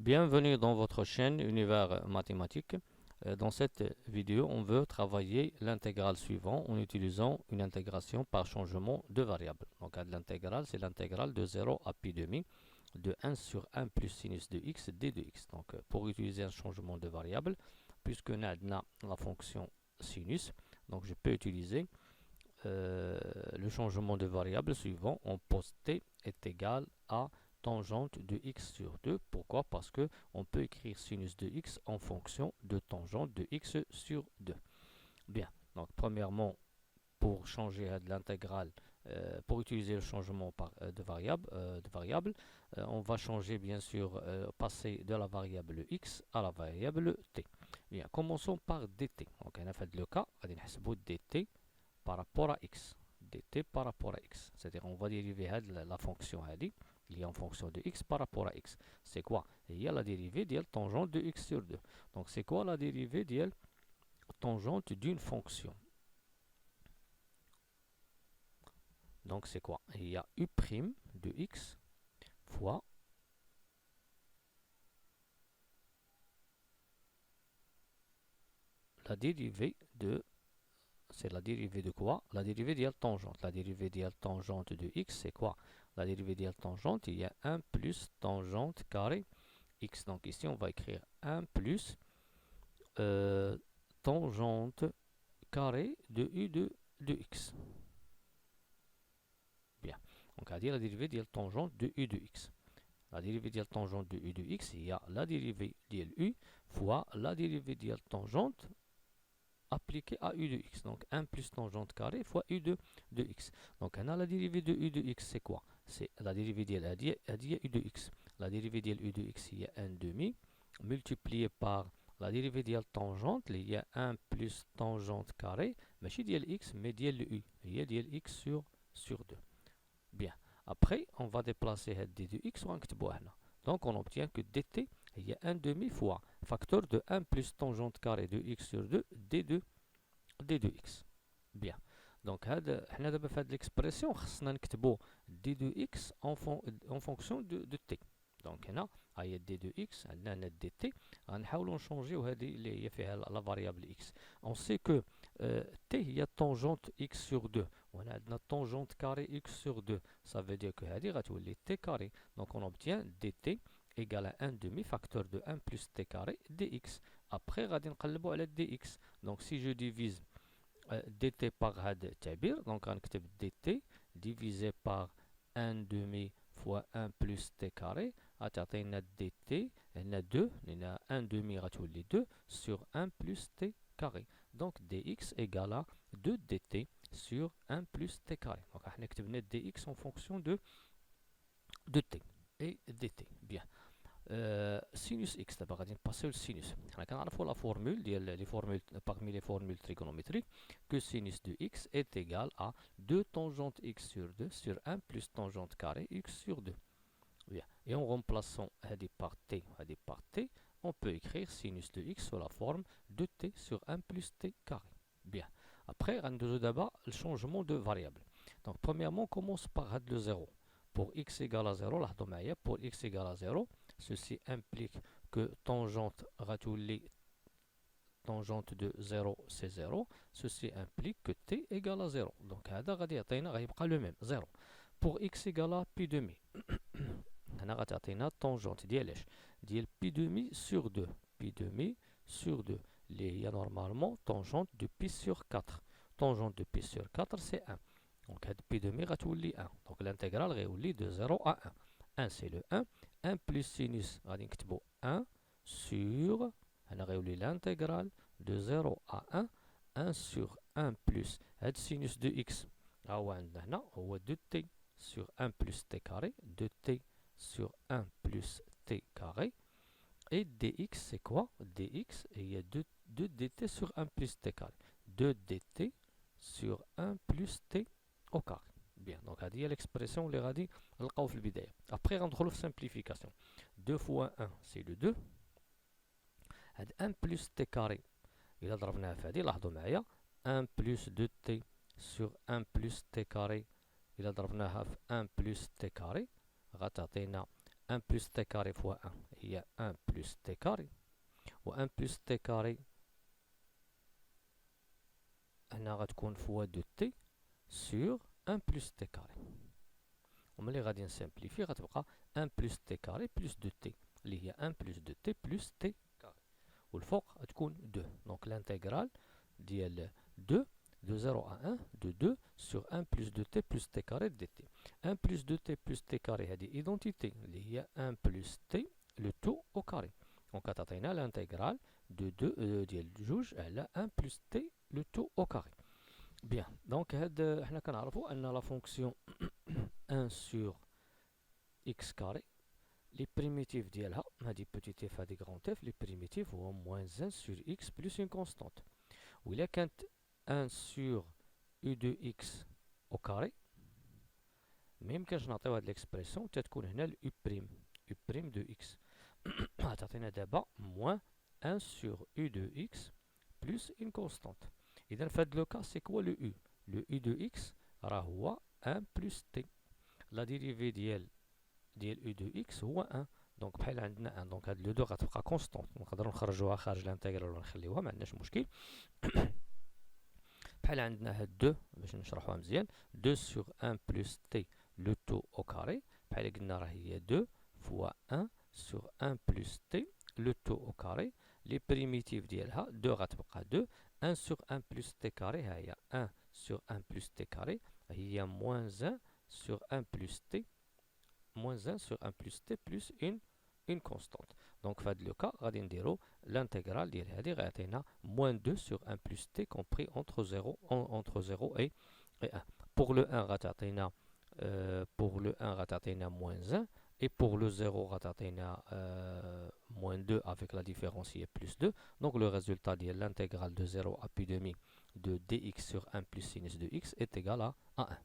Bienvenue dans votre chaîne Univers Mathématique. Dans cette vidéo, on veut travailler l'intégrale suivant en utilisant une intégration par changement de variable. Donc l'intégrale, c'est l'intégrale de 0 à pi demi de 1 sur 1 plus sinus de x d de x. Donc pour utiliser un changement de variable, puisque nous avons la fonction sinus, donc je peux utiliser le changement de variable suivant en poste t est égal à tangente de x sur 2. Pourquoi? Parce que on peut écrire sinus de x en fonction de tangente de x sur 2. Bien, donc premièrement, pour changer de l'intégrale, pour utiliser le changement de variable, on va changer bien sûr, passer de la variable x à la variable t. Bien, commençons par dt. Donc on a fait le cas, on va dt par rapport à x. dt par rapport à x. C'est-à-dire on va dériver la fonction qui est en fonction de x par rapport à x. C'est quoi? Il y a la dérivée de tangente de x sur 2. Donc c'est quoi la dérivée de tangente d'une fonction? Donc c'est quoi? Il y a u' de x fois la dérivée de... C'est la dérivée de quoi? La dérivée de tangente. La dérivée de tangente de x, c'est quoi? La dérivée de tangente, il y a 1 plus tangente carré x. Donc ici, on va écrire 1 plus tangente carré de u de x. Bien. Donc, on va dire la dérivée de tangente de u de x. La dérivée de tangente de u de x, il y a la dérivée de u fois la dérivée de tangente appliquée à u de x. Donc 1 plus tangente carré fois u de x. Donc on a la dérivée de u de x, c'est quoi? C'est la dérivée de u de x. La dérivée de u de x, il y a 1 demi multiplié par la dérivée de tangente, il y a 1 plus tangente carré, mais chez x, mais u, il y a x sur 2. Bien. Après, on va déplacer d de x ou donc on obtient que dt, il y a 1 demi fois facteur de 1 plus tangente carré de x sur 2 d de x. Bien. Donc حنا دابا في هذه l'expression خصنا نكتبوا d de x en fonction de t. Donc هنا هي d de x, عندنا هنا dt, غنحاولوا نشونجيو هذه اللي هي فيها la variable x. On sait que t هي tangente x sur 2. وهنا عندنا tangente carré x sur 2. Ça veut dire que هذه غتولي t carré. Donc on obtient dt égale à 1 demi facteur de 1 plus t carré dx. Après غادي نقلبوا على dx. Donc si je divise dt par هذا التعبير, donc غنكتب dt divisé par 1 demi fois 1 plus t carré غتعطينا dt هنا 2 لأن 1 demi غتولي 2 sur 1 plus t carré. Donc dx égale à 2 dt sur 1 plus t carré. Donc احنا كتبنا dx en fonction de t et dt. Bien. Sinus x, d'abord on va passer au sinus. On a la formule, parmi les formules trigonométriques, que sinus de x est égal à 2 tangente x sur 2 sur 1 plus tangente carré x sur 2. Bien. Et en remplaçant par t, on peut écrire sinus de x sous la forme de t sur 1 plus t carré. Bien. Après, on a d'abord le changement de variable. Donc, premièrement, on commence par le 0. Pour x égale à 0, pour x égale à 0, ceci implique que tangente de 0 c'est 0. Ceci implique que t égale à 0. Donc, le même 0. Pour x égale à pi demi, tangente ديال pi demi sur 2. Pi demi sur 2. Il y a normalement tangente de pi sur 4. Tangente de pi sur 4 c'est 1. Donc pi demi غتولي 1. Donc l'intégrale غيولي de 0 à 1. 1 c'est le 1. 1 plus sinus غادي نكتبو 1 sur هنا غيولي l'intégrale de 0 à 1. 1 sur 1 plus هاد sinus de x هو عندنا هنا هو 2t sur 1 plus t carré. 2t sur 1 plus t carré. Et dx c'est quoi? Dx, il y a 2 dt sur 1 plus t carré. 2 dt sur 1 plus t au carré. Bien, donc هذه هي l'expression اللي غادي نلقاو في البداية. Après غندخلو في simplification. 2 fois 1 c'est le 2. هاد 1 plus t carré إلا ضربناها في هذه لاحظوا معايا 1 plus 2t sur 1 plus t carré إلا ضربناها في 1 plus t carré غتعطينا 1 plus t carré fois 1 هي 1 plus t carré. و 1 plus t carré هنا غتكون fois de t sur 1 plus t carré. وملي غادي نسامبليفي غتبقى 1 plus t carré plus 2t اللي هي 1 plus 2t plus t carré. والفوق غتكون 2. دونك l'intégrale ديال 2 de 0 à 1 de 2 sur 1 plus 2t plus t carré dt. 1 plus 2t plus t carré هذه identité اللي هي 1 plus t le tout au carré. دونك غتعطينا l'intégrale de 2 ديال جوج على 1 plus t le tout au carré. Bien, donc حنا كنعرفوا ان لا فونكسيون 1 sur x carré les primitifs ديالها هذه petit f هذه grand f les primitifs هو moins 1 sur x plus une constante. وإلا كانت 1 sur u de x au carré ميمكنش نعطيو هاد l'expression تتكون هنا ال u prime de x غتعطينا دابا moins 1 sur u de x plus une constante. إذا فهاد لو كا سي كوا لو u. لو u de x راه هو 1 plus t. لا ديريفي ديال u de x هو 1. دونك بحال عندنا 1 دونك هاد لو 2 غتبقى كونستونت نقدروا نخرجوها خارج الانتيغرال ولا نخليوها ما عندناش مشكل. بحال عندنا هاد 2 باش نشرحوها مزيان 2 sur 1 plus t le tout au carré بحال قلنا راه هي 2 fois 1 sur 1 plus t le tout au carré. لي بريميتيف ديالها 2 غتبقى 2 1 sur 1 plus t carré ها هي 1 sur 1 plus t carré هي moins 1 sur 1 plus t moins 1 sur 1 plus t plus une constante. Donc في هذا لو كا غادي نديرو l'intégrale ديال هذه غيعطينا moins 2 sur 1 plus t compris entre 0 et 1. Pour le 1 غتعطينا moins 1 et pour le 0 غتعطينا moins 2 avec la différence qui est plus 2. Donc le résultat de l'intégrale de 0 à pi demi de dx sur 1 plus sinus de x est égal à 1.